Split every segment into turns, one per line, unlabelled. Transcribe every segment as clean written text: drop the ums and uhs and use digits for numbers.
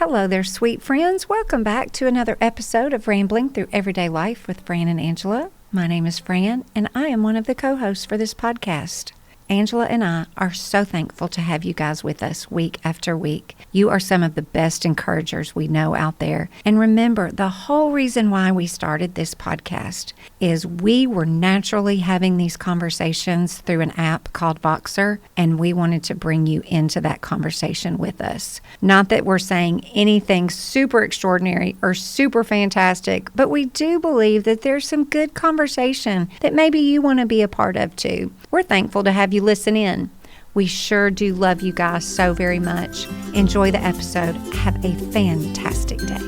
Hello there, sweet friends. Welcome back to another episode of Rambling Through Everyday Life with Fran and Angela. My name is Fran, and I am one of the co-hosts for this podcast. Angela and I are so thankful to have you guys with us week after week. You are some of the best encouragers we know out there. And remember, the whole reason why we started this podcast is we were naturally having these conversations through an app called Voxer, and we wanted to bring you into that conversation with us. Not that we're saying anything super extraordinary or super fantastic, but we do believe that there's some good conversation that maybe you want to be a part of too. We're thankful to have you listen in. We sure do love you guys so very much. Enjoy the episode. Have a fantastic day.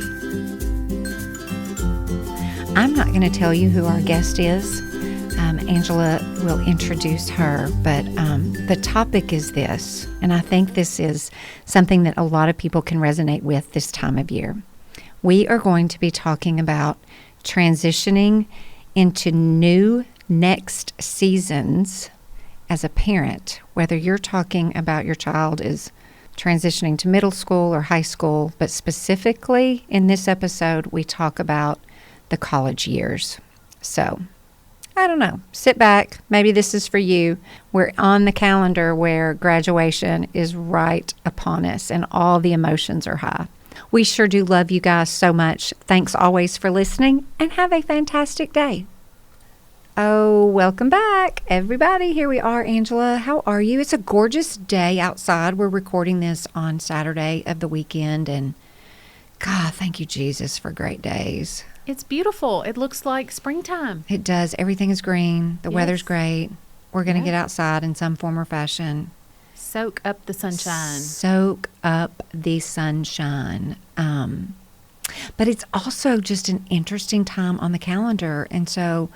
I'm not going to tell you who our guest is. Angela will introduce her, but the topic is this, and I think this is something that a lot of people can resonate with this time of year. We are going to be talking about transitioning into new next seasons as a parent, whether you're talking about your child is transitioning to middle school or high school, but specifically in this episode, we talk about the college years. So, I don't know, sit back. Maybe this is for you. We're on the calendar where graduation is right upon us and all the emotions are high. We sure do love you guys so much. Thanks always for listening and have a fantastic day. Oh, welcome back, everybody. Here we are, Angela. How are you? It's a gorgeous day outside. We're recording this on Saturday of the weekend, and God, thank you, Jesus, for great days.
It's beautiful. It looks like springtime.
It does. Everything is green. The weather's great. We're going to get outside in some form or fashion.
Soak up the sunshine.
Soak up the sunshine. But it's also just an interesting time on the calendar, and so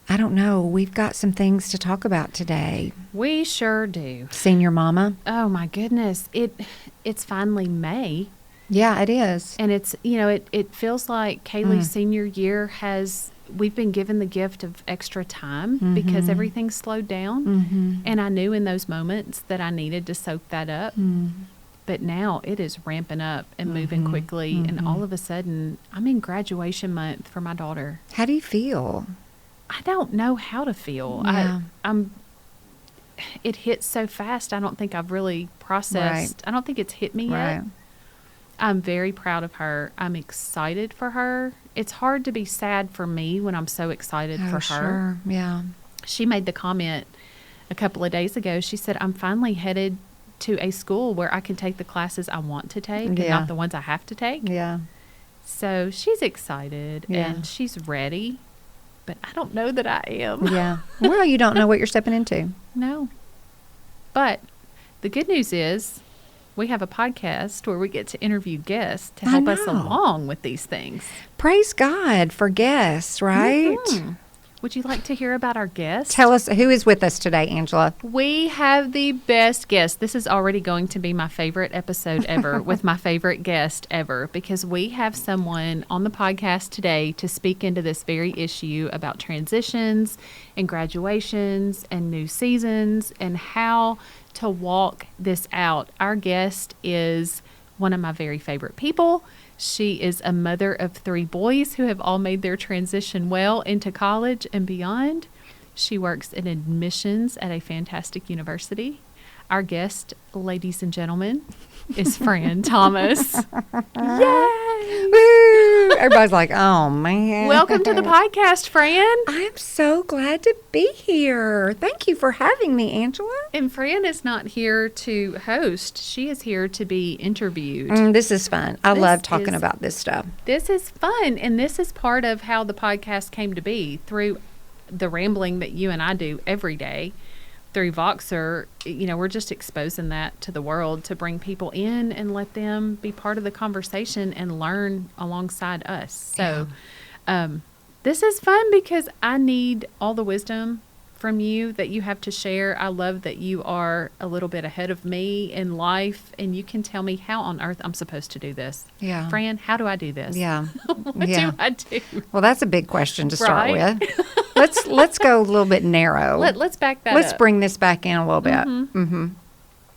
I don't know. We've got some things to talk about today.
We sure do.
Senior Mama.
Oh my goodness. It's finally May.
Yeah, it is.
And it's, it feels like Kaylee's senior year we've been given the gift of extra time because everything's slowed down. And I knew in those moments that I needed to soak that up. But now it is ramping up and moving quickly. And all of a sudden, I'm in graduation month for my daughter.
How do you feel?
I don't know how to feel.
Yeah.
It hits so fast. I don't think I've really processed. I don't think it's hit me yet. I'm very proud of her. I'm excited for her. It's hard to be sad for me when I'm so excited for her.
Sure. Yeah.
She made the comment a couple of days ago. She said, I'm finally headed to a school where I can take the classes I want to take and not the ones I have to take.
Yeah.
So she's excited and she's ready. But I don't know that I am.
Yeah. Well, you don't know what you're stepping into.
No. But the good news is we have a podcast where we get to interview guests to help us along with these things.
Praise God for guests, right?
Would you like to hear about our guest?
Tell us who is with us today, Angela.
We have the best guest. This is already going to be my favorite episode ever with my favorite guest ever because we have someone on the podcast today to speak into this very issue about transitions and graduations and new seasons and how to walk this out. Our guest is one of my very favorite people. She is a mother of 3 boys who have all made their transition well into college and beyond. She works in admissions at a fantastic university. Our guest, ladies and gentlemen, is Fran Thomas. Yay!
Woo! Everybody's like, oh, man.
Welcome to the podcast, Fran.
I'm so glad to be here. Thank you for having me, Angela.
And Fran is not here to host. She is here to be interviewed.
This is fun. I love talking about this stuff.
This is fun, and this is part of how the podcast came to be through the rambling that you and I do every day. Through Voxer, we're just exposing that to the world to bring people in and let them be part of the conversation and learn alongside us. So this is fun because I need all the wisdom from you that you have to share. I love that you are a little bit ahead of me in life and you can tell me how on earth I'm supposed to do this.
Yeah.
Fran, how do I do this?
Yeah.
What do I do?
Well, that's a big question to start with. Let's go a little bit narrow.
Let's back that up.
Let's bring this back in a little bit.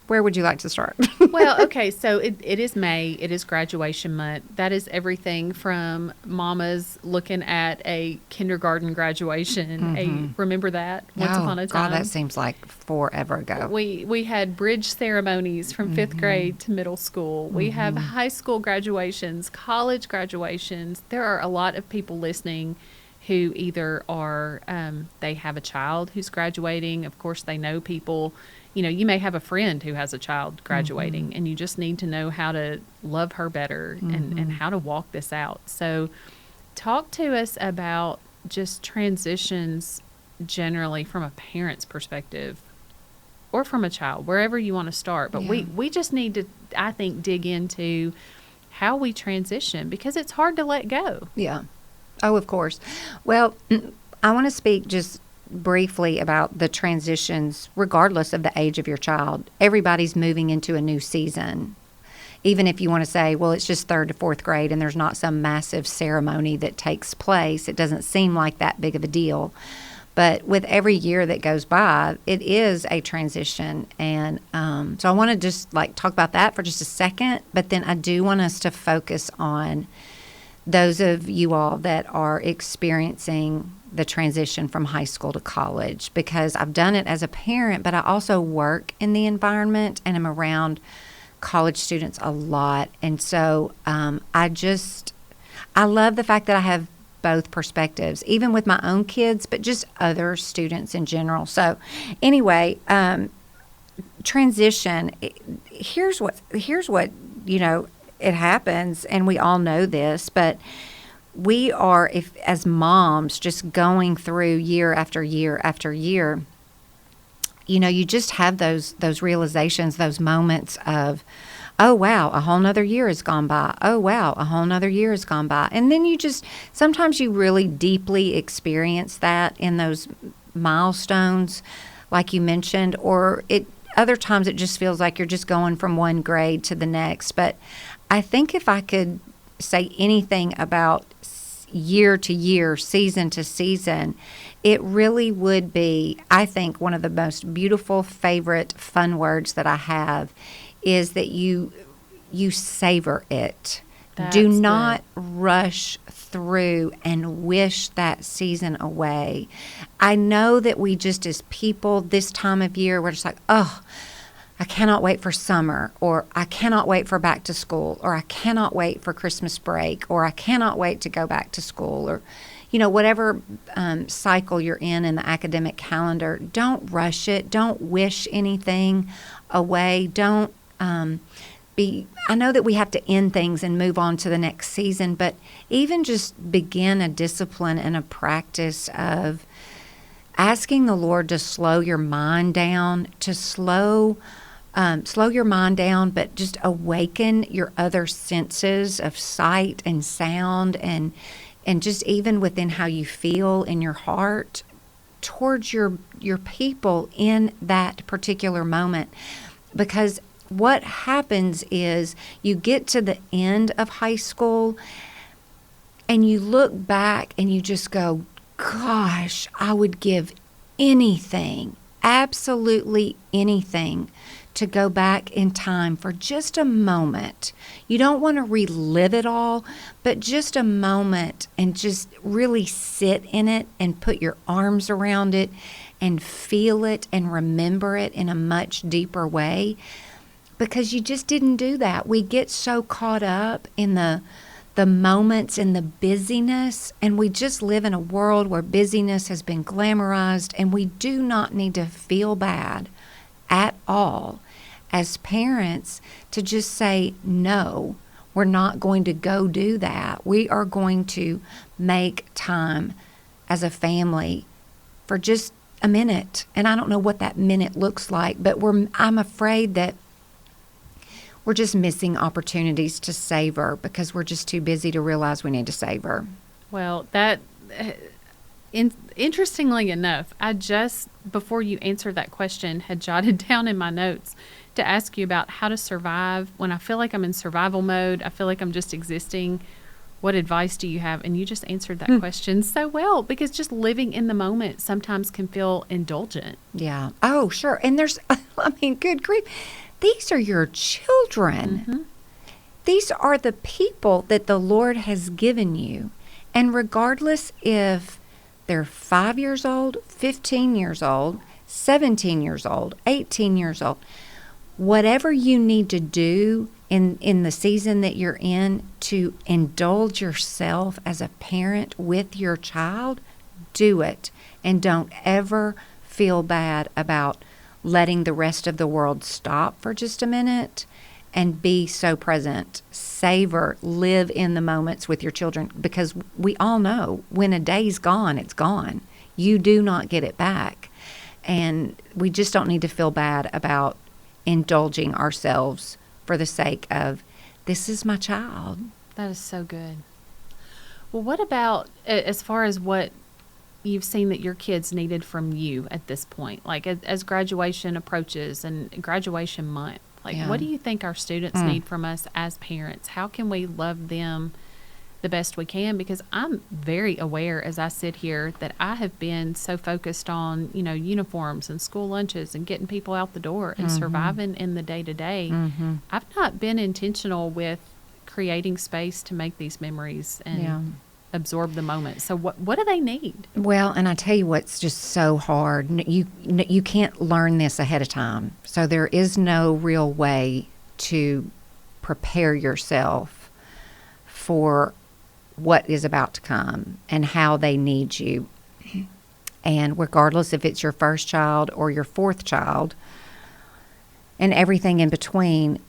where would you like to start?
Well, okay, so it is May. It is graduation month. That is everything from mamas looking at a kindergarten graduation. Remember that? Once upon a time.
God, that seems like forever ago.
We had bridge ceremonies from fifth grade to middle school. We have high school graduations, college graduations. There are a lot of people listening who either are, they have a child who's graduating. Of course, they know people. You know, you may have a friend who has a child graduating, and you just need to know how to love her better and how to walk this out. So talk to us about just transitions generally from a parent's perspective or from a child, wherever you want to start. But we just need to, I think, dig into how we transition, because it's hard to let go.
Yeah. Oh, of course. Well, I want to speak just briefly about the transitions, regardless of the age of your child. Everybody's moving into a new season. Even if you want to say, well, it's just 3rd to 4th grade and there's not some massive ceremony that takes place, it doesn't seem like that big of a deal. But with every year that goes by, it is a transition. And so I want to just talk about that for just a second. But then I do want us to focus on those of you all that are experiencing the transition from high school to college, because I've done it as a parent, but I also work in the environment and I'm around college students a lot. And so I love the fact that I have both perspectives, even with my own kids, but just other students in general. So anyway, transition, here's what, it happens, and we all know this, but we are, as moms, just going through year after year after year, you just have those realizations, those moments of, oh, wow, a whole nother year has gone by. Oh, wow, a whole nother year has gone by. And then sometimes you really deeply experience that in those milestones, like you mentioned, or other times it just feels like you're just going from one grade to the next. But I think if I could say anything about year to year, season to season, it really would be, I think, one of the most beautiful, favorite, fun words that I have is that you savor it. Do not rush through and wish that season away. I know that we just, as people, this time of year, we're just like, oh, I cannot wait for summer, or I cannot wait for back to school, or I cannot wait for Christmas break, or I cannot wait to go back to school, or, whatever cycle you're in the academic calendar. Don't rush it. Don't wish anything away. Don't I know that we have to end things and move on to the next season, but even just begin a discipline and a practice of asking the Lord to slow your mind down, to slow your mind down, but just awaken your other senses of sight and sound, and just even within how you feel in your heart towards your people in that particular moment. Because what happens is you get to the end of high school and you look back and you just go, gosh, I would give anything, absolutely anything, to go back in time for just a moment. You don't want to relive it all, but just a moment, and just really sit in it and put your arms around it and feel it and remember it in a much deeper way, because you just didn't do that. We get so caught up in the moments and the busyness, and we just live in a world where busyness has been glamorized, and we do not need to feel bad at all as parents to just say, no, we're not going to go do that. We are going to make time as a family for just a minute. And I don't know what that minute looks like, but I'm afraid that we're just missing opportunities to savor because we're just too busy to realize we need to savor.
Well, interestingly enough, I just, before you answered that question, had jotted down in my notes to ask you about how to survive when I feel like I'm in survival mode. I feel like I'm just existing. What advice do you have? And you just answered that question so well, because just living in the moment sometimes can feel indulgent.
Yeah. Oh, sure. And good grief. These are your children.
Mm-hmm.
These are the people that the Lord has given you. And regardless if they're 5 years old, 15 years old, 17 years old, 18 years old, whatever you need to do in the season that you're in to indulge yourself as a parent with your child, do it. And don't ever feel bad about letting the rest of the world stop for just a minute and be so present. Savor, live in the moments with your children, because we all know when a day's gone, it's gone. You do not get it back. And we just don't need to feel bad about indulging ourselves for the sake of, this is my child.
That is so good. Well, what about as far as what you've seen that your kids needed from you at this point, like as graduation approaches and graduation month? Like,
Yeah.
what do you think our students need from us as parents? How can we love them the best we can? Because I'm very aware as I sit here that I have been so focused on, uniforms and school lunches and getting people out the door and surviving in the day-to-day. I've not been intentional with creating space to make these memories and absorb the moment. So what do they need?
Well, and I tell you what's just so hard. You can't learn this ahead of time. So there is no real way to prepare yourself for what is about to come and how they need you. And regardless if it's your first child or your fourth child and everything in between,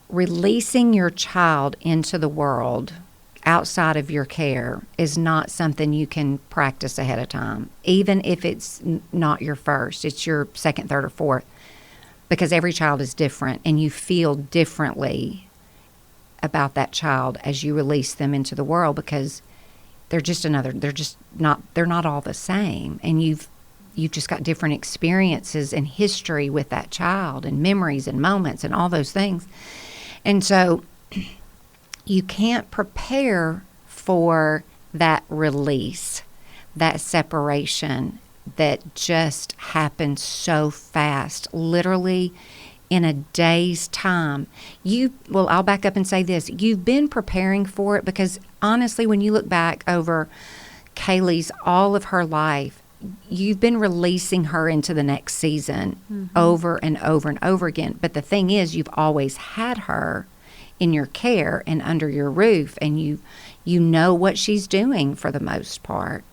releasing your child into the world outside of your care is not something you can practice ahead of time, even if it's not your first, it's your second, third, or fourth, because every child is different and you feel differently about that child as you release them into the world, because they're not all the same, and you've just got different experiences and history with that child and memories and moments and all those things. And so you can't prepare for that release, that separation that just happens so fast, literally in a day's time. I'll back up and say this. You've been preparing for it, because honestly, when you look back over Kaylee's all of her life, you've been releasing her into the next season over and over and over again. But the thing is, you've always had her in your care and under your roof, and you know what she's doing for the most part.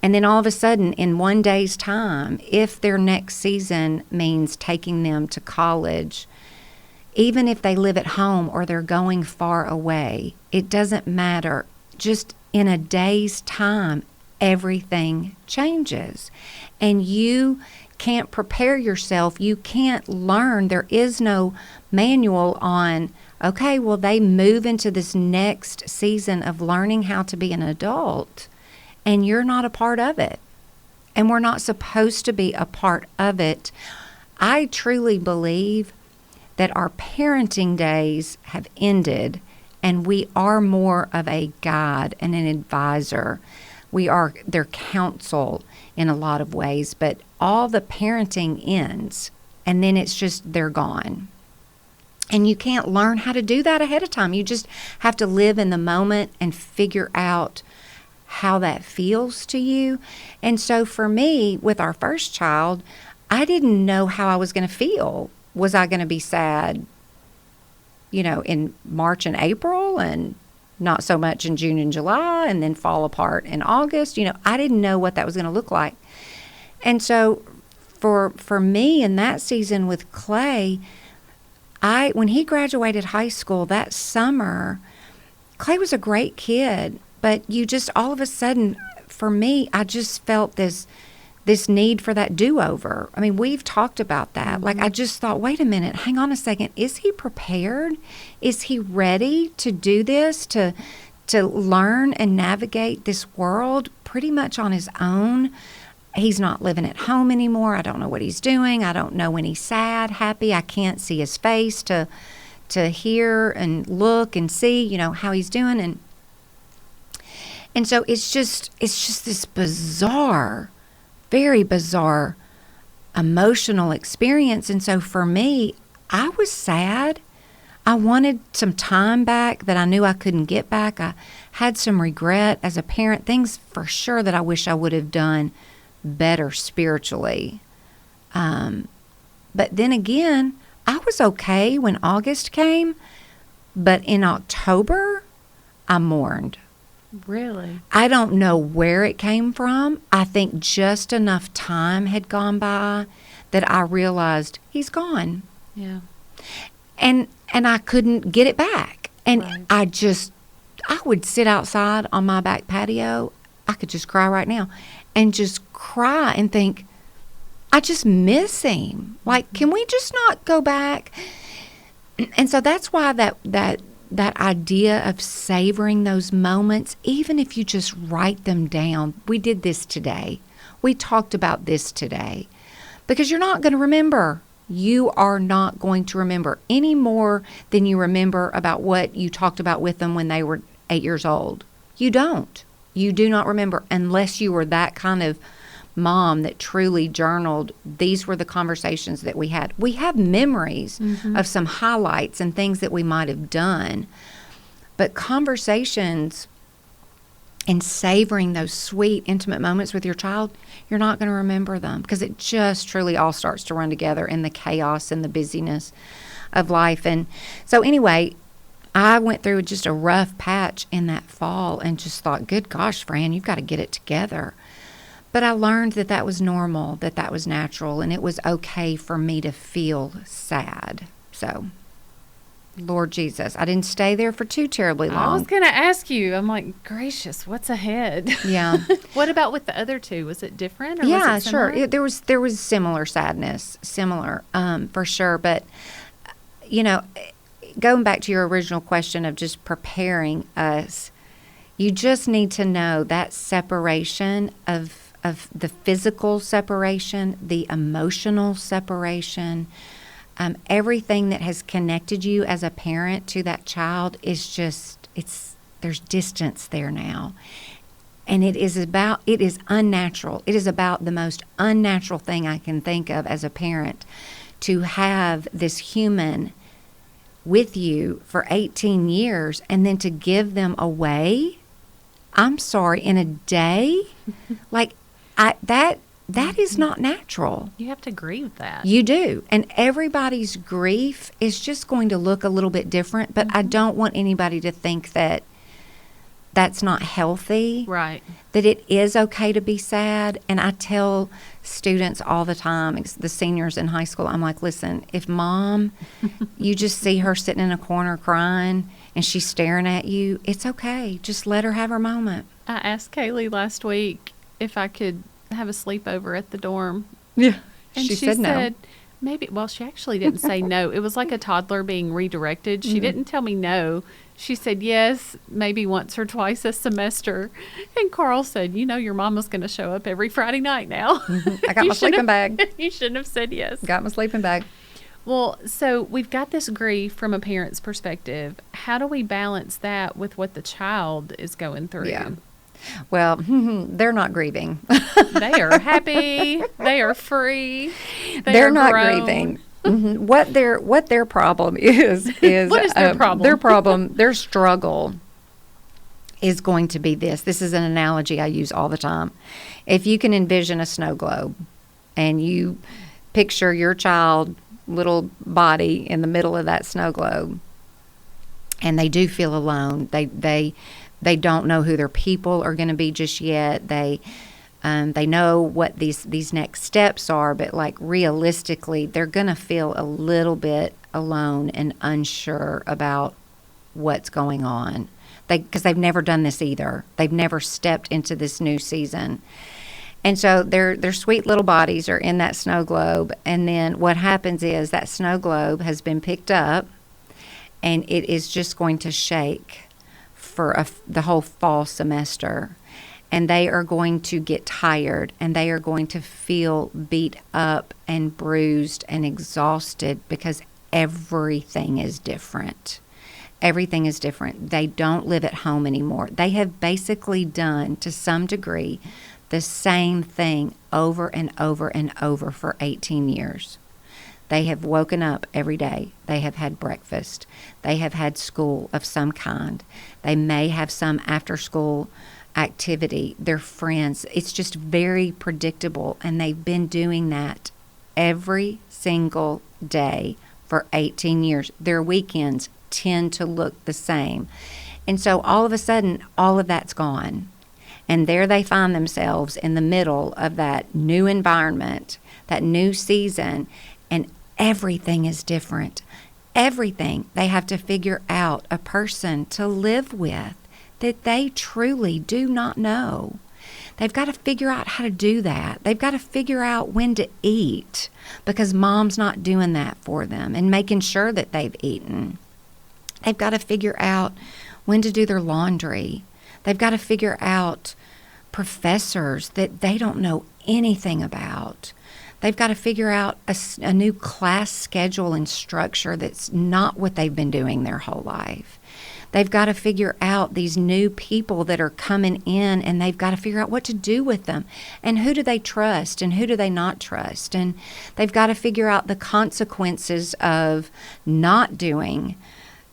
And then all of a sudden, in one day's time, if their next season means taking them to college, even if they live at home or they're going far away, it doesn't matter. Just in a day's time, everything changes. And you can't prepare yourself. You can't learn. There is no manual on, okay, well, they move into this next season of learning how to be an adult, and you're not a part of it. And we're not supposed to be a part of it. I truly believe that our parenting days have ended, and we are more of a guide and an advisor. We are their counsel in a lot of ways, but all the parenting ends, and then it's just they're gone. And you can't learn how to do that ahead of time. You just have to live in the moment and figure out how that feels to you. And so for me, with our first child, I didn't know how I was going to feel. Was I going to be sad, in March and April, and not so much in June and July, and then fall apart in August? I didn't know what that was going to look like. And so for me in that season with Clay, when he graduated high school that summer, Clay was a great kid, but you just all of a sudden, for me, I just felt this need for that do-over. I mean, we've talked about that. Like, I just thought, wait a minute, hang on a second. Is he prepared? Is he ready to do this, to learn and navigate this world pretty much on his own? He's not living at home anymore. I don't know what he's doing. I don't know when he's sad, happy. I can't see his face to hear and look and see, how he's doing. And so it's just this bizarre, very bizarre emotional experience. And so for me, I was sad. I wanted some time back that I knew I couldn't get back. I had some regret as a parent, things for sure that I wish I would have done better spiritually. But then again, I was okay when August came, but in October, I mourned.
Really?
I don't know where it came from. I think just enough time had gone by that I realized he's gone.
Yeah.
And I couldn't get it back. And
Right.
I would sit outside on my back patio. I could just cry right now and just cry and think, I just miss him. Like, can we just not go back? And so that's why that idea of savoring those moments, even if you just write them down. We did this today. We talked about this today. Because you're not going to remember. You are not going to remember any more than you remember about what you talked about with them when they were 8 years old. You don't. You do not remember unless you were that kind of mom that truly journaled. These were the conversations that we had. We have memories of some highlights and things that we might have done. But conversations and savoring those sweet, intimate moments with your child, you're not going to remember them because it just truly all starts to run together in the chaos and the busyness of life. And so anyway, I went through just a rough patch in that fall and just thought, good gosh, Fran, you've got to get it together. But I learned that that was normal, that that was natural, and it was okay for me to feel sad. So, Lord Jesus, I didn't stay there for too terribly long.
I was going to ask you, I'm like, gracious, what's ahead?
Yeah.
What about with the other two? Was it different? Or
Yeah,
was it
sure.
similar?
There was similar sadness, for sure. But, going back to your original question of just preparing us, you just need to know that separation of the physical separation, the emotional separation, everything that has connected you as a parent to that child is just, there's distance there now. And it is unnatural. It is about the most unnatural thing I can think of as a parent, to have this human with you for 18 years and then to give them away, I'm sorry, in a day? Like, that is not natural.
You have to grieve that.
You do. And everybody's grief is just going to look a little bit different, but I don't want anybody to think that that's not healthy.
Right.
That it is okay to be sad. And I tell students all the time, the seniors in high school, I'm like, listen, if mom, you just see her sitting in a corner crying and she's staring at you, it's okay. Just let her have her moment.
I asked Kaylee last week if I could have a sleepover at the dorm.
Yeah.
And she
said no.
Maybe, well, she actually didn't say no. It was like a toddler being redirected. She didn't tell me no. She said yes, maybe once or twice a semester. And Carl said, your mama's going to show up every Friday night now.
I got my sleeping bag.
You shouldn't have said yes.
Got my sleeping bag.
Well, so we've got this grief from a parent's perspective. How do we balance that with what the child is going through?
Yeah. Well, they're not grieving.
They are happy. They are free.
They're
are
not
grown.
grieving. What their problem is
What is their problem?
Their struggle is going to be this. This is an analogy I use all the time. If you can envision a snow globe and you picture your child little body in the middle of that snow globe, and they do feel alone. They don't know who their people are going to be just yet. They know what these next steps are, but like realistically, they're going to feel a little bit alone and unsure about what's going on. Because they've never done this either. They've never stepped into this new season. And so their sweet little bodies are in that snow globe, and then what happens is that snow globe has been picked up, and it is just going to shake for the whole fall semester. And they are going to get tired, and they are going to feel beat up and bruised and exhausted because everything is different. Everything is different. They don't live at home anymore. They have basically done, to some degree, the same thing over and over and over for 18 years. They have woken up every day. They have had breakfast. They have had school of some kind. They may have some after-school activity. Their friends. It's just very predictable, and they've been doing that every single day for 18 years. Their weekends tend to look the same. And so all of a sudden, all of that's gone. And there they find themselves in the middle of that new environment, that new season, and everything is different. Everything. They have to figure out a person to live with that they truly do not know. They've got to figure out how to do that. They've got to figure out when to eat because mom's not doing that for them and making sure that they've eaten. They've got to figure out when to do their laundry. They've got to figure out professors that they don't know anything about. They've got to figure out a new class schedule and structure that's not what they've been doing their whole life. They've got to figure out these new people that are coming in, and they've got to figure out what to do with them. And who do they trust and who do they not trust? And they've got to figure out the consequences of not doing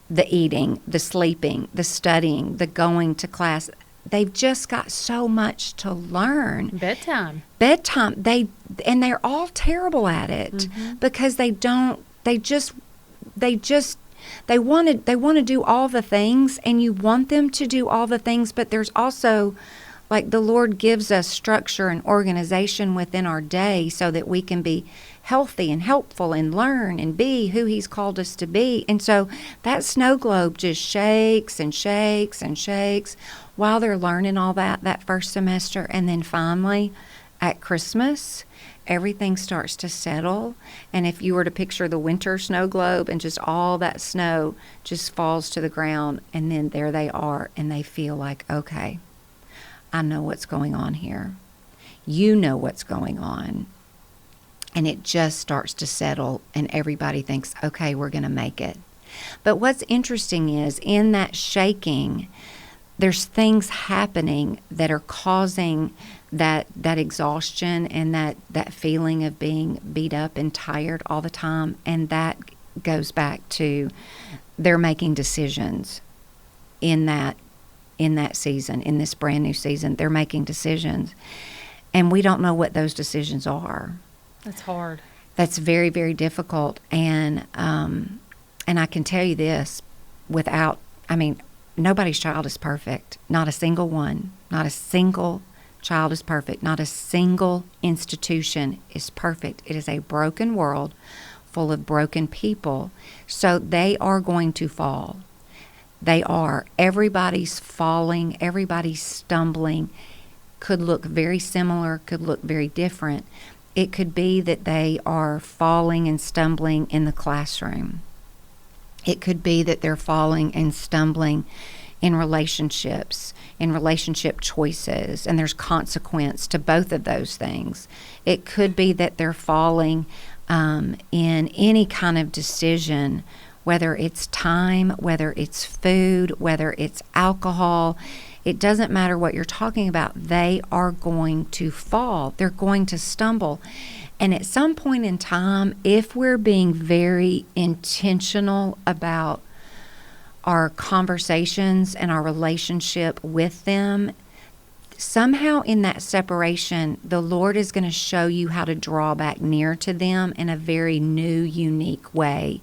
the eating, the sleeping, the studying, the going to class. They've just got so much to learn.
Bedtime.
They're all terrible at it because they want to do all the things, and you want them to do all the things, but there's also, like, the Lord gives us structure and organization within our day so that we can be healthy and helpful and learn and be who He's called us to be. And so that snow globe just shakes and shakes and shakes while they're learning all that first semester. And then finally, at Christmas, everything starts to settle. And if you were to picture the winter snow globe and just all that snow just falls to the ground, and then there they are, and they feel like, okay, I know what's going on here. You know what's going on. And it just starts to settle, and everybody thinks, okay, we're going to make it. But what's interesting is in that shaking, there's things happening that are causing that exhaustion and that feeling of being beat up and tired all the time. And that goes back to they're making decisions in that season, in this brand new season. They're making decisions. And we don't know what those decisions are.
That's hard.
That's very, very difficult. And I can tell you this, nobody's child is perfect. Not a single one. Not a single child is perfect. Not a single institution is perfect. It is a broken world full of broken people. So they are going to fall. They are. Everybody's falling. Everybody's stumbling. Could look very similar, could look very different. It could be that they are falling and stumbling in the classroom. It could be that they're falling and stumbling in relationships, in relationship choices, and there's consequence to both of those things. It could be that they're falling in any kind of decision, whether it's time, whether it's food, whether it's alcohol. It doesn't matter what you're talking about. They are going to fall. They're going to stumble. And at some point in time, if we're being very intentional about our conversations and our relationship with them, somehow in that separation, the Lord is going to show you how to draw back near to them in a very new, unique way.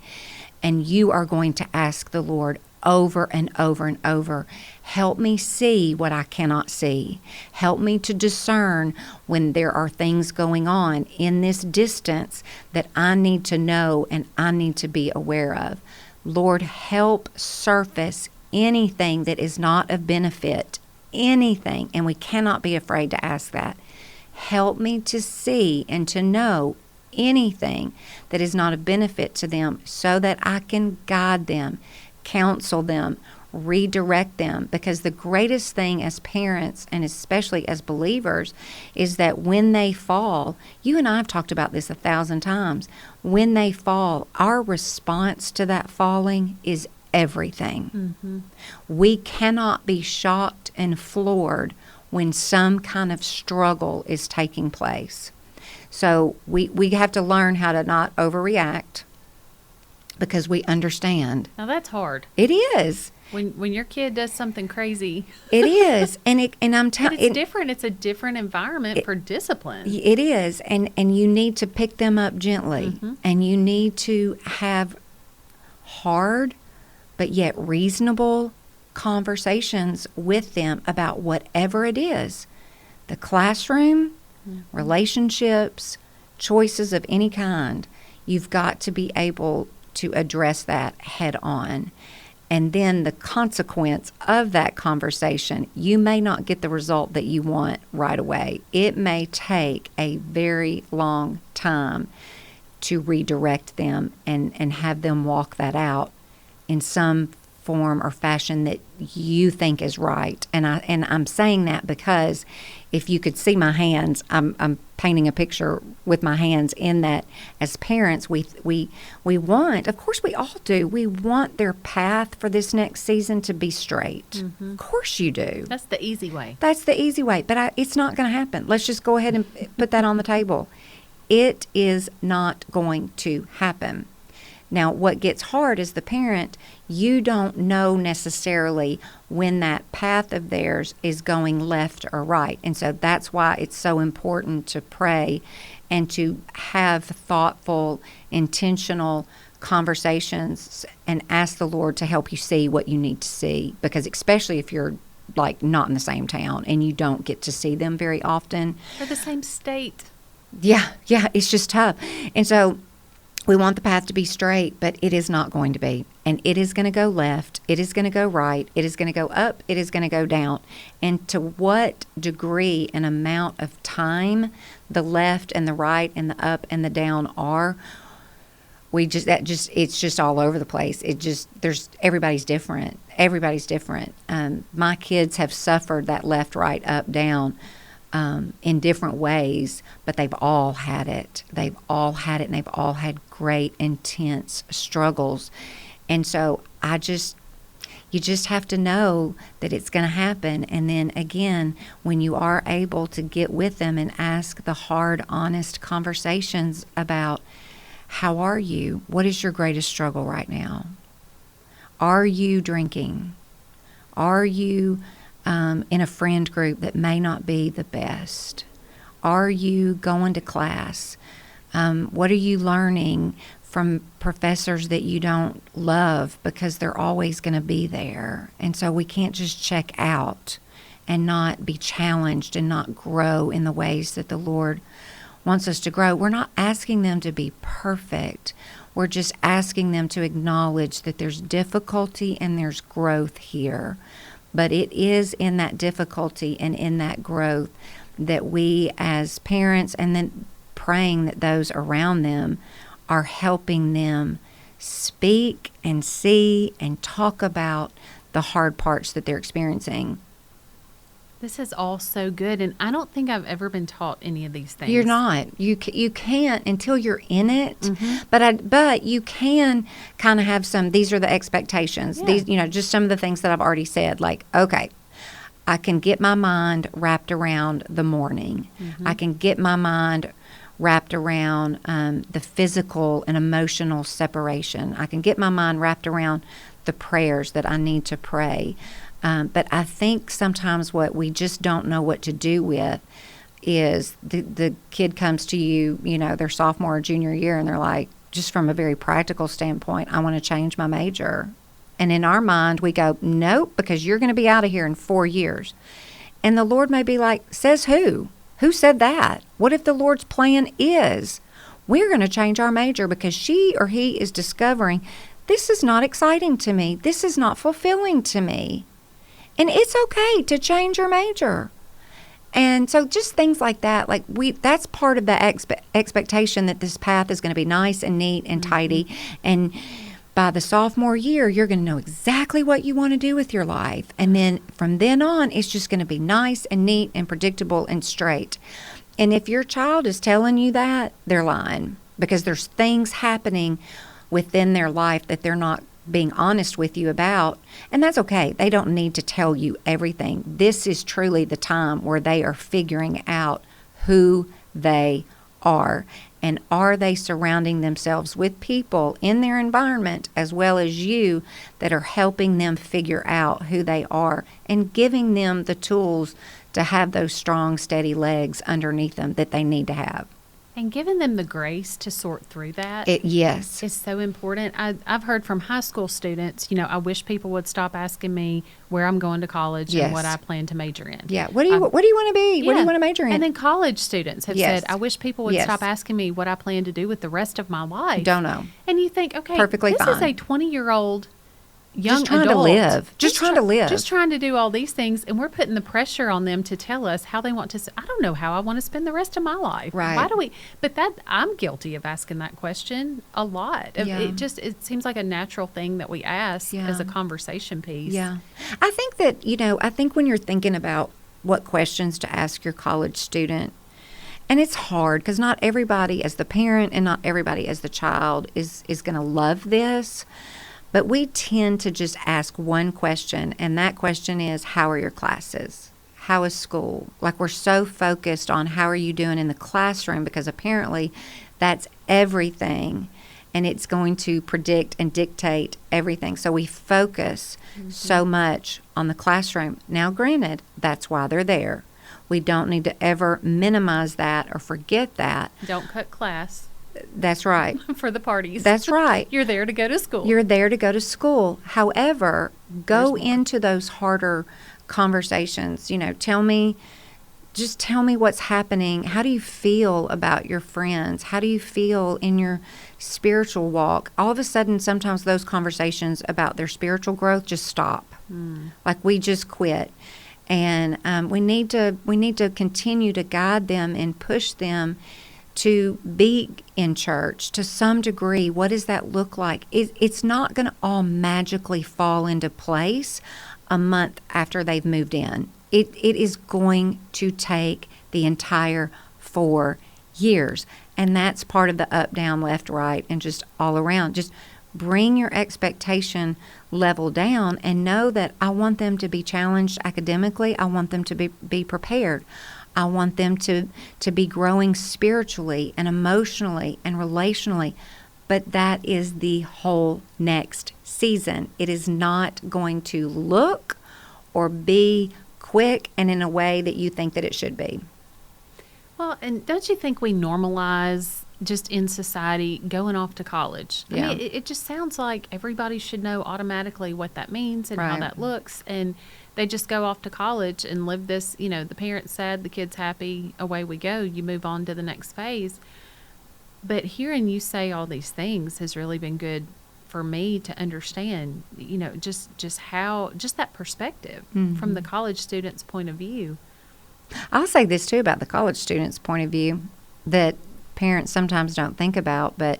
And you are going to ask the Lord over and over and over, help me see what I cannot see. Help me to discern when there are things going on in this distance that I need to know and I need to be aware of. Lord, help surface anything that is not of benefit, anything, and we cannot be afraid to ask that. Help me to see and to know anything that is not of benefit to them so that I can guide them, counsel them, redirect them, because the greatest thing as parents and especially as believers is that when they fall, you and I have talked about this 1,000 times, when they fall, our response to that falling is everything. Mm-hmm. We cannot be shocked and floored when some kind of struggle is taking place. So we have to learn how to not overreact because we understand.
Now that's hard.
It is.
When your kid does something crazy.
It is. And I'm
But
telling
it's different. It's a different environment for discipline.
It is. And you need to pick them up gently.
Mm-hmm.
And you need to have hard but yet reasonable conversations with them about whatever it is. The classroom, relationships, choices of any kind. You've got to be able to address that head on. And then the consequence of that conversation, you may not get the result that you want right away. It may take a very long time to redirect them and have them walk that out in some form or fashion that you think is right. And I'm saying that because if you could see my hands, I'm painting a picture with my hands in that as parents we want, of course we all do, we want their path for this next season to be straight.
Mm-hmm.
Of course you do.
That's the easy way.
That's the easy way, but it's not going to happen. Let's just go ahead and put that on the table. It is not going to happen. Now, what gets hard is the parent, you don't know necessarily when that path of theirs is going left or right. And so that's why it's so important to pray and to have thoughtful, intentional conversations and ask the Lord to help you see what you need to see. Because especially if you're like not in the same town and you don't get to see them very often.
Or the same state.
Yeah, it's just tough. And so we want the path to be straight, but it is not going to be. And it is going to go left. It is going to go right. It is going to go up. It is going to go down. And to what degree and amount of time the left and the right and the up and the down are, it's just all over the place. Everybody's different. Everybody's different. My kids have suffered that left, right, up, down in different ways, but they've all had it. They've all had it, and they've all had great, intense struggles. And so you just have to know that it's going to happen. And then again, when you are able to get with them and ask the hard, honest conversations about, how are you? What is your greatest struggle right now? Are you drinking? Are you in a friend group that may not be the best? Are you going to class? What are you learning from professors that you don't love because they're always going to be there? And so we can't just check out and not be challenged and not grow in the ways that the Lord wants us to grow. We're not asking them to be perfect. We're just asking them to acknowledge that there's difficulty and there's growth here. But it is in that difficulty and in that growth that we as parents, and then praying that those around them are helping them speak and see and talk about the hard parts that they're experiencing.
This is all so good, and I don't think I've ever been taught any of these things.
You're not. You can't until you're in it.
Mm-hmm.
But you can kind of have some. These are the expectations.
Yeah.
These, just some of the things that I've already said. Like, okay, I can get my mind wrapped around the morning.
Mm-hmm.
I can get my mind wrapped around the physical and emotional separation. I can get my mind wrapped around the prayers that I need to pray. But I think sometimes what we just don't know what to do with is the kid comes to you, their sophomore or junior year, and they're like, just from a very practical standpoint, I want to change my major. And in our mind, we go, nope, because you're going to be out of here in 4 years. And the Lord may be like, says who? Who said that? What if the Lord's plan is, we're going to change our major because she or he is discovering, this is not exciting to me. This is not fulfilling to me. And it's okay to change your major. And so just things like that, that's part of the expectation that this path is going to be nice and neat and tidy. And by the sophomore year, you're going to know exactly what you want to do with your life. And then from then on, it's just going to be nice and neat and predictable and straight. And if your child is telling you that, they're lying, because there's things happening within their life that they're not being honest with you about, and that's okay. They don't need to tell you everything. This is truly the time where they are figuring out who they are, and are they surrounding themselves with people in their environment as well as you that are helping them figure out who they are and giving them the tools to have those strong, steady legs underneath them that they need to have.
And giving them the grace to sort through that
Yes.
is so important. I've heard from high school students, I wish people would stop asking me where I'm going to college
Yes.
and what I plan to major in.
Yeah. What do you want to be? What do you want to major in?
And then college students have
Yes.
said, I wish people would
Yes.
stop asking me what I plan to do with the rest of my life.
Don't know.
And you think, okay,
Perfectly
this is
fine.
a 20-year-old young
Just trying
adult.
to live. Just trying to live.
Just trying to do all these things, and we're putting the pressure on them to tell us how they want to. I don't know how I want to spend the rest of my life.
Right.
Why do we? But I'm guilty of asking that question a lot.
Yeah.
It seems like a natural thing that we ask as a conversation piece.
Yeah. I think that, I think when you're thinking about what questions to ask your college student, and it's hard because not everybody as the parent and not everybody as the child is going to love this. But we tend to just ask one question, and that question is, how are your classes? How is school? Like, we're so focused on how are you doing in the classroom because apparently that's everything, and it's going to predict and dictate everything. So we focus so much on the classroom. Now, granted, that's why they're there. We don't need to ever minimize that or forget that.
Don't cut class.
That's right.
For the parties.
That's right.
You're there to go to school.
You're there to go to school. However, go into those harder conversations. Tell me what's happening. How do you feel about your friends? How do you feel in your spiritual walk? All of a sudden, sometimes those conversations about their spiritual growth just stop. Like we just quit. And we need to continue to guide them and push them to be in church to some degree. What does that look like? It's not going to all magically fall into place a month after they've moved in. It is going to take the entire 4 years. And that's part of the up, down, left, right, and just all around. Just bring your expectation level down and know that I want them to be challenged academically. I want them to be prepared. I want them to be growing spiritually and emotionally and relationally. But that is the whole next season. It is not going to look or be quick and in a way that you think that it should be.
Well, and don't you think we normalize just in society going off to college?
Yeah.
I mean, it just sounds like everybody should know automatically what that means and how
Right.
that looks. And they just go off to college and live this, the parents sad, the kids happy, away we go. You move on to the next phase. But hearing you say all these things has really been good for me to understand, just that perspective from the college student's point of view.
I'll say this too about the college student's point of view that parents sometimes don't think about, but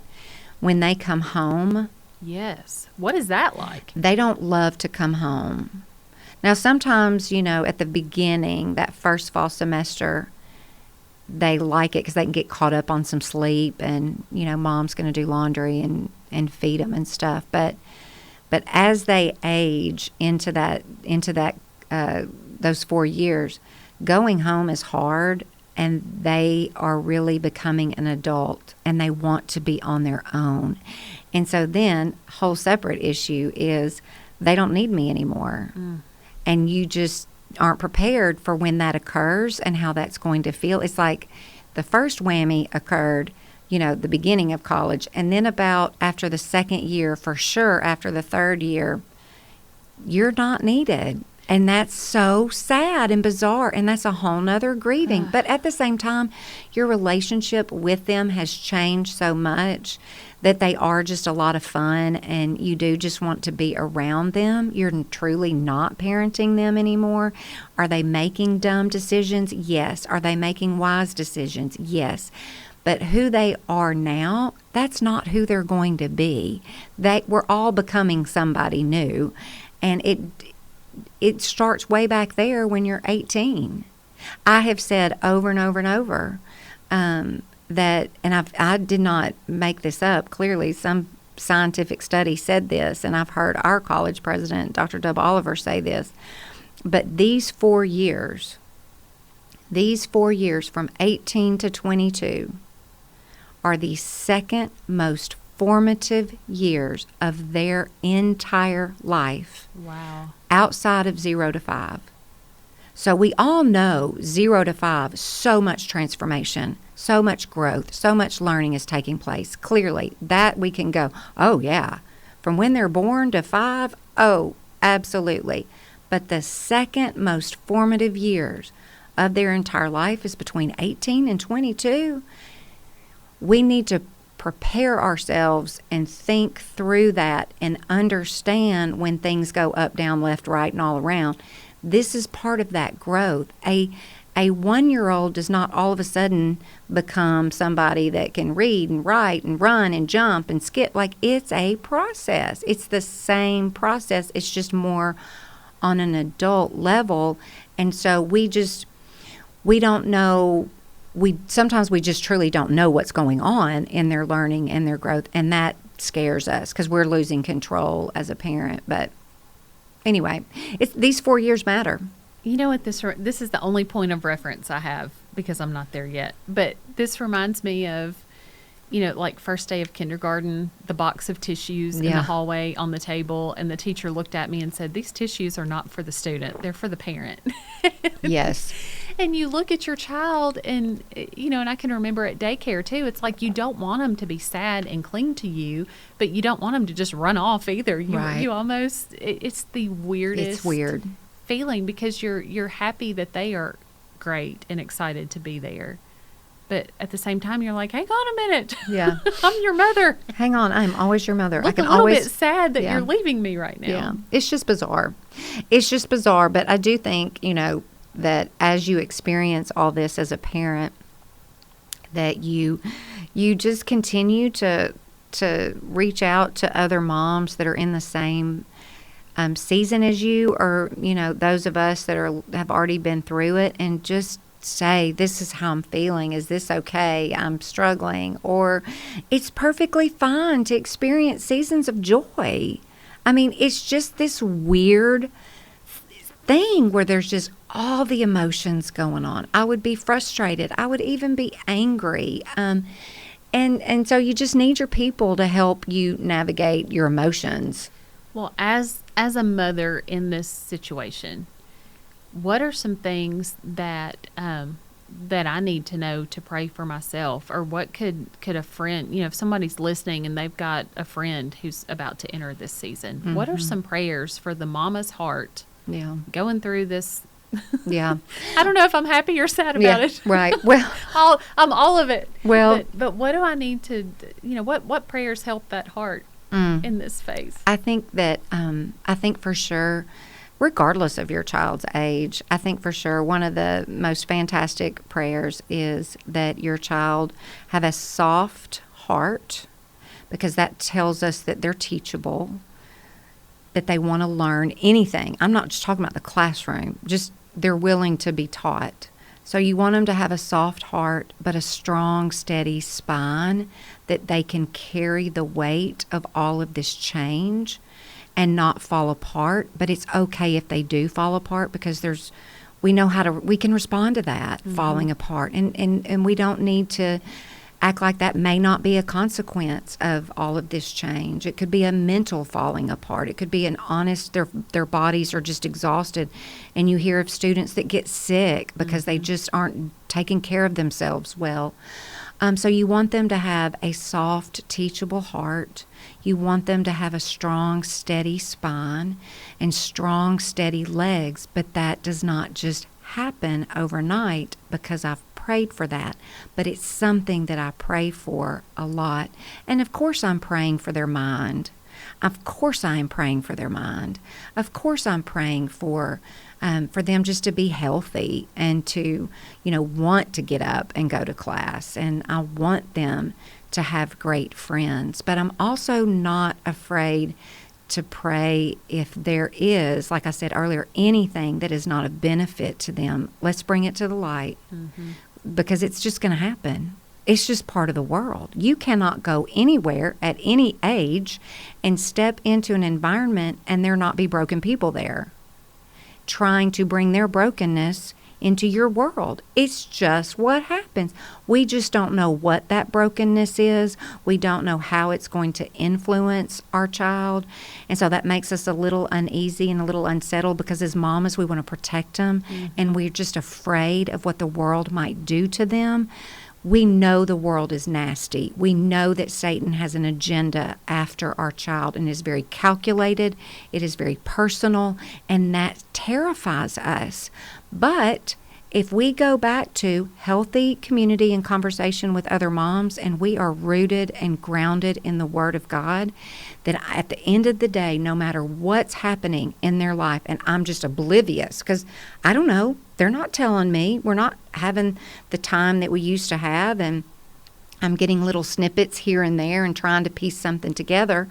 when they come home,
Yes. What is that like?
they don't love to come home. Now, sometimes, at the beginning, that first fall semester, they like it because they can get caught up on some sleep and, mom's going to do laundry and feed them and stuff. But as they age into those 4 years, going home is hard, and they are really becoming an adult, and they want to be on their own. And so then, whole separate issue is they don't need me anymore. And you just aren't prepared for when that occurs and how that's going to feel. It's like the first whammy occurred, the beginning of college, and then about after the second year, for sure after the third year, you're not needed. And that's so sad and bizarre, and that's a whole nother grieving. But at the same time, your relationship with them has changed so much that they are just a lot of fun, and you do just want to be around them. You're truly not parenting them anymore. Are they making dumb decisions? Yes. Are they making wise decisions? Yes. But who they are now, that's not who they're going to be. We're all becoming somebody new, and it starts way back there when you're 18. I have said over and over and over that, and I did not make this up. Clearly, some scientific study said this, and I've heard our college president, Dr. Dub Oliver, say this. But these 4 years from 18 to 22, are the second most formative years of their entire life.
Wow.
Outside of 0 to 5. So we all know 0 to 5, so much transformation, so much growth, so much learning is taking place. Clearly, that we can go, oh yeah, from when they're born to 5, oh, absolutely. But the second most formative years of their entire life is between 18 and 22. We need to prepare ourselves and think through that and understand when things go up, down, left, right, and all around. This is part of that growth. A 1-year-old does not all of a sudden become somebody that can read and write and run and jump and skip. Like, it's a process. It's the same process. It's just more on an adult level. And so we don't know. Sometimes we just truly don't know what's going on in their learning and their growth. And that scares us because we're losing control as a parent. But anyway, these 4 years matter.
You know what, this is the only point of reference I have because I'm not there yet. But this reminds me of, like first day of kindergarten, the box of tissues in the hallway on the table, and the teacher looked at me and said, "These tissues are not for the student, they're for the parent."
Yes.
And you look at your child and, and I can remember at daycare too, it's like you don't want them to be sad and cling to you, but you don't want them to just run off either.
Right.
You almost, it's the weirdest.
It's weird.
Feeling because you're happy that they are great and excited to be there. But at the same time, you're like, hang on a minute.
Yeah.
I'm your mother.
Hang on. I'm always your mother.
Look, I can a little bit sad that you're leaving me right now.
Yeah. It's just bizarre. But I do think, that as you experience all this as a parent, that you just continue to reach out to other moms that are in the same season as you, or, those of us that have already been through it, and just say, this is how I'm feeling. Is this okay? I'm struggling. Or it's perfectly fine to experience seasons of joy. I mean, it's just this weird thing where there's just all the emotions going on. I would be frustrated. I would even be angry. And so you just need your people to help you navigate your emotions.
Well, as a mother in this situation, what are some things that I need to know to pray for myself? Or what could a friend, if somebody's listening and they've got a friend who's about to enter this season, mm-hmm. what are some prayers for the mama's heart going through this?
Yeah.
I don't know if I'm happy or sad about it.
Right. Well,
I'm all of it.
Well,
but what do I need to, what prayers help that heart in this phase?
I think for sure, regardless of your child's age, I think for sure one of the most fantastic prayers is that your child have a soft heart, because that tells us that they're teachable, that they want to learn anything. I'm not just talking about the classroom, just they're willing to be taught. So you want them to have a soft heart, but a strong, steady spine, that they can carry the weight of all of this change and not fall apart. But it's okay if they do fall apart, because we can respond to that mm-hmm. falling apart. And we don't need to act like that may not be a consequence of all of this change. It could be a mental falling apart. It could be an honest, their bodies are just exhausted. And you hear of students that get sick because mm-hmm. they just aren't taking care of themselves well. So you want them to have a soft, teachable heart. You want them to have a strong, steady spine and strong, steady legs. But that does not just happen overnight, because I've prayed for that. But it's something that I pray for a lot. And of course I'm praying for their mind. Of course I am praying for their mind. Of course I'm praying for them just to be healthy and to, want to get up and go to class. And I want them to have great friends. But I'm also not afraid to pray if there is, like I said earlier, anything that is not a benefit to them. Let's bring it to the light, mm-hmm. because it's just going to happen. It's just part of the world. You cannot go anywhere at any age and step into an environment and there not be broken people there, trying to bring their brokenness into your world. It's just what happens. We just don't know what that brokenness is. We don't know how it's going to influence our child. And so that makes us a little uneasy and a little unsettled, because as mamas, we want to protect them, and we're just afraid of what the world might do to them. We know the world is nasty. We know that Satan has an agenda after our child and is very calculated. It is very personal, and that terrifies us. But if we go back to healthy community and conversation with other moms, and we are rooted and grounded in the Word of God, that at the end of the day, no matter what's happening in their life, and I'm just oblivious because I don't know, they're not telling me, we're not having the time that we used to have, and I'm getting little snippets here and there and trying to piece something together.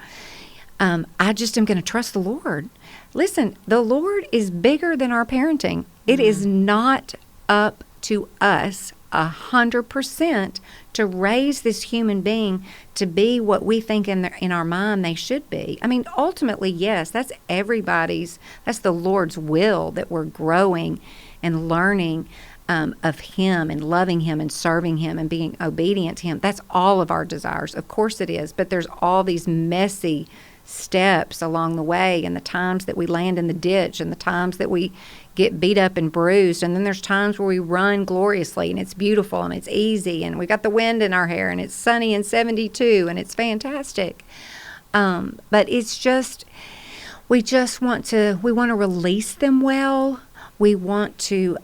I just am going to trust the Lord. Listen, the Lord is bigger than our parenting. It is not up to us 100% to raise this human being to be what we think in our mind they should be. I mean, ultimately, yes, that's the Lord's will, that we're growing and learning of Him and loving Him and serving Him and being obedient to Him. That's all of our desires. Of course it is. But there's all these messy steps along the way, and the times that we land in the ditch, and the times that we get beat up and bruised, and then there's times where we run gloriously and it's beautiful and it's easy and we got the wind in our hair and it's sunny and 72 and it's fantastic. But it's just, we want to release them well. We want to,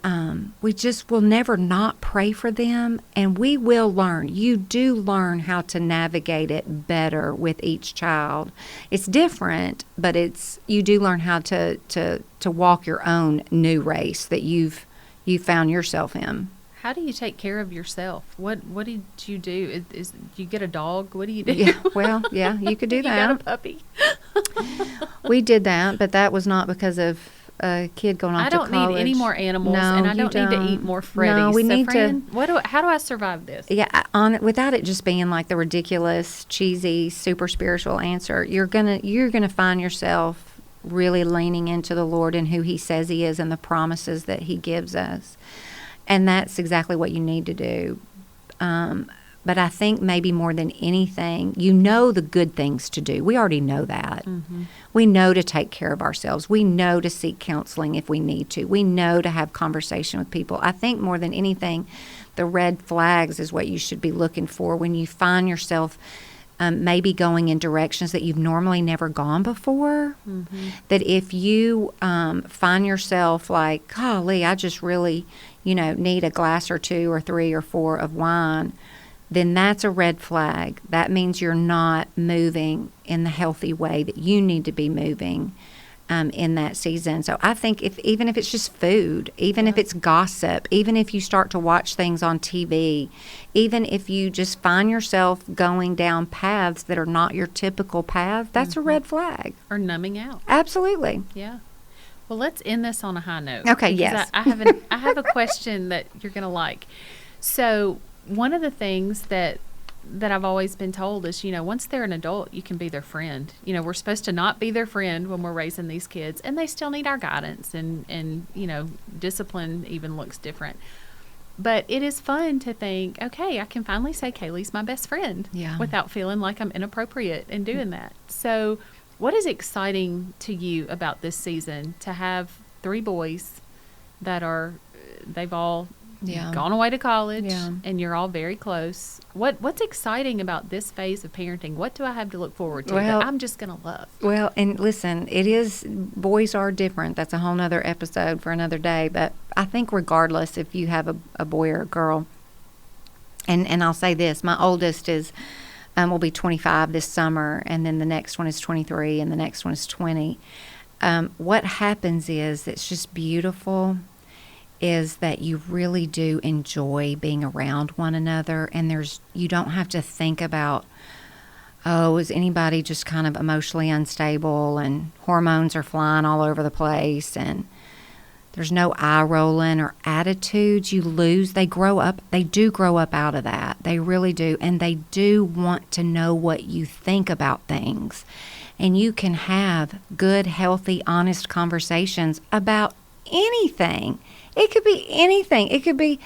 we just will never not pray for them, and we will learn. You do learn how to navigate it better with each child. It's different, but you do learn how to walk your own new race that you found yourself in.
How do you take care of yourself? What did you do? Do you get a dog? What do you do?
Yeah, well, yeah, you could do that.
You got a puppy.
We did that, but that was not because of a kid going off to college.
I don't need any more animals, and I don't need to eat more Freddies.
No, we need
Fran, how do I survive this?
Yeah, without it just being like the ridiculous, cheesy, super spiritual answer, you're gonna find yourself really leaning into the Lord and who He says He is and the promises that He gives us, and that's exactly what you need to do. But I think maybe more than anything, the good things to do. We already know that. Mm-hmm. We know to take care of ourselves. We know to seek counseling if we need to. We know to have conversation with people. I think more than anything, the red flags is what you should be looking for when you find yourself maybe going in directions that you've normally never gone before. Mm-hmm. That if you find yourself like, golly, I just really, need a glass or two or three or four of wine, then that's a red flag. That means you're not moving in the healthy way that you need to be moving in that season. So I think even if it's just food, even if it's gossip, even if you start to watch things on TV, even if you just find yourself going down paths that are not your typical path, that's a red flag.
Or numbing out.
Absolutely.
Yeah. Well, let's end this on a high note.
Okay, yes.
I have a question that you're going to like. So one of the things that I've always been told is, once they're an adult, you can be their friend. We're supposed to not be their friend when we're raising these kids, and they still need our guidance, and discipline even looks different. But it is fun to think, okay, I can finally say Kaylee's my best friend without feeling like I'm inappropriate in doing that. So what is exciting to you about this season, to have 3 boys that they've all gone away to college, and you're all very close? What's exciting about this phase of parenting? What do I have to look forward to that I'm just going to love? Well,
and listen, boys are different. That's a whole nother episode for another day. But I think regardless if you have a boy or a girl, and I'll say this, my oldest will be 25 this summer, and then the next one is 23, and the next one is 20. What happens is, it's just beautiful, is that you really do enjoy being around one another, and you don't have to think about, is anybody just kind of emotionally unstable and hormones are flying all over the place, and there's no eye rolling or attitudes you lose. They do grow up out of that. They really do, and they do want to know what you think about things, and you can have good, healthy, honest conversations about anything. It could be anything. It could be,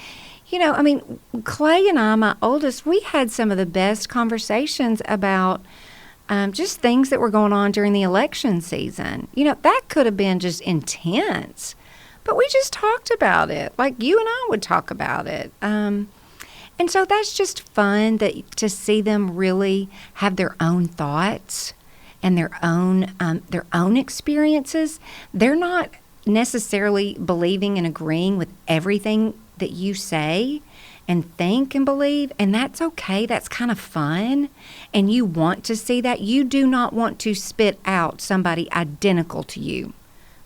I mean, Clay and I, my oldest, we had some of the best conversations about just things that were going on during the election season. That could have been just intense, but we just talked about it like you and I would talk about it. And so that's just fun to see them really have their own thoughts and their own experiences. They're not necessarily believing and agreeing with everything that you say and think and believe, and that's okay. That's kind of fun, and you want to see that. You do not want to spit out somebody identical to you.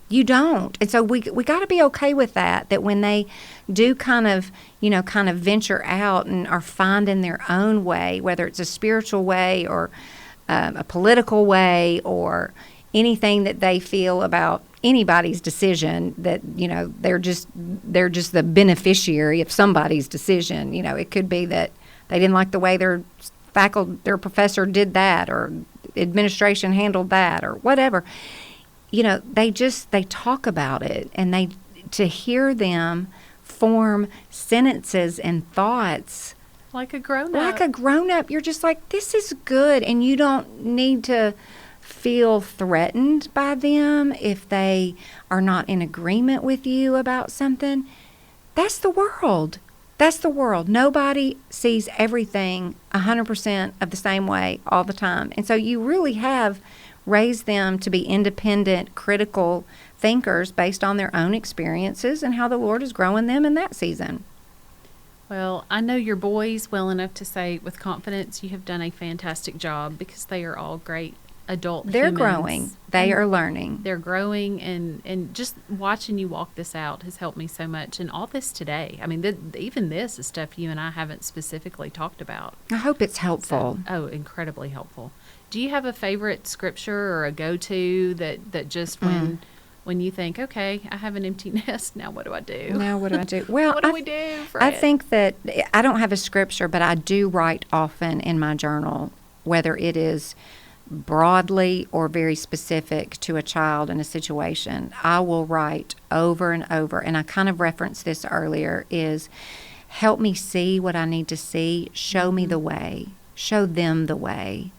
You don't. And so we got to be okay with that when they do kind of venture out and are finding their own way, whether it's a spiritual way or a political way or anything that they feel about anybody's decision, that they're just the beneficiary of somebody's decision. It could be that they didn't like the way their professor did that, or administration handled that, or whatever. They talk about it, and to hear them form sentences and thoughts
like a grown-up.
You're just like, this is good, and you don't need to feel threatened by them if they are not in agreement with you about something. That's the world. Nobody sees everything 100% of the same way all the time. And so you really have raised them to be independent, critical thinkers based on their own experiences and how the Lord is growing them in that season.
Well, I know your boys well enough to say with confidence you have done a fantastic job, because they are all great adult
They're
humans.
growing. They are learning.
They're growing, and just watching you walk this out has helped me so much. And all this today, I mean, even this is stuff you and I haven't specifically talked about.
I hope it's helpful.
So, incredibly helpful. Do you have a favorite scripture or a go-to that just when you think, okay, I have an empty nest, now what do I do? Well, what do we do, Fred?
I think that I don't have a scripture, but I do write often in my journal, whether it is broadly or very specific to a child in a situation. I will write over and over, and I kind of referenced this earlier, is help me see what I need to see, show me the way, show them the way.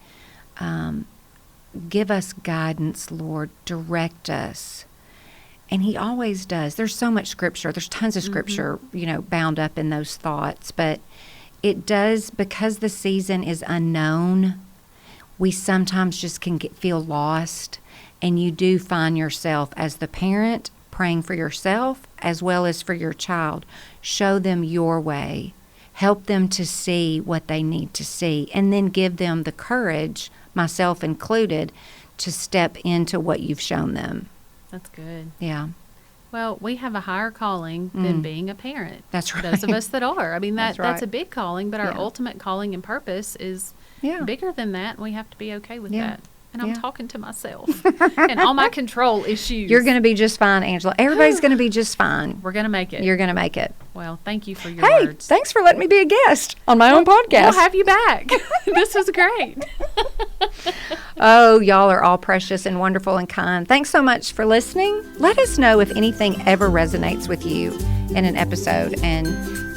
Give us guidance, Lord, direct us. And he always does. There's so much scripture. There's tons of scripture, bound up in those thoughts. But it does, because the season is unknown, we sometimes just can feel lost. And you do find yourself as the parent praying for yourself as well as for your child. Show them your way. Help them to see what they need to see. And then give them the courage, myself included, to step into what you've shown them.
That's good.
Yeah.
Well, we have a higher calling than being a parent.
That's right.
Those of us that are. I mean, that's
right.
a big calling, but our ultimate calling and purpose is bigger than that, and we have to be okay with that. And I'm talking to myself and all my control issues.
You're going to be just fine, Angela. Everybody's going to be just fine.
We're going to make it.
You're going to make it.
Well, thank you for your words.
Thanks for letting me be a guest on my own podcast.
We'll have you back. This was great.
Oh, y'all are all precious and wonderful and kind. Thanks so much for listening. Let us know if anything ever resonates with you in an episode and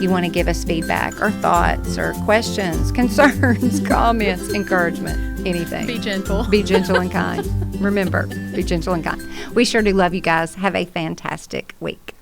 you want to give us feedback or thoughts or questions, concerns, comments, encouragement, anything.
Be gentle.
Be gentle and kind. Remember, be gentle and kind. We sure do love you guys. Have a fantastic week.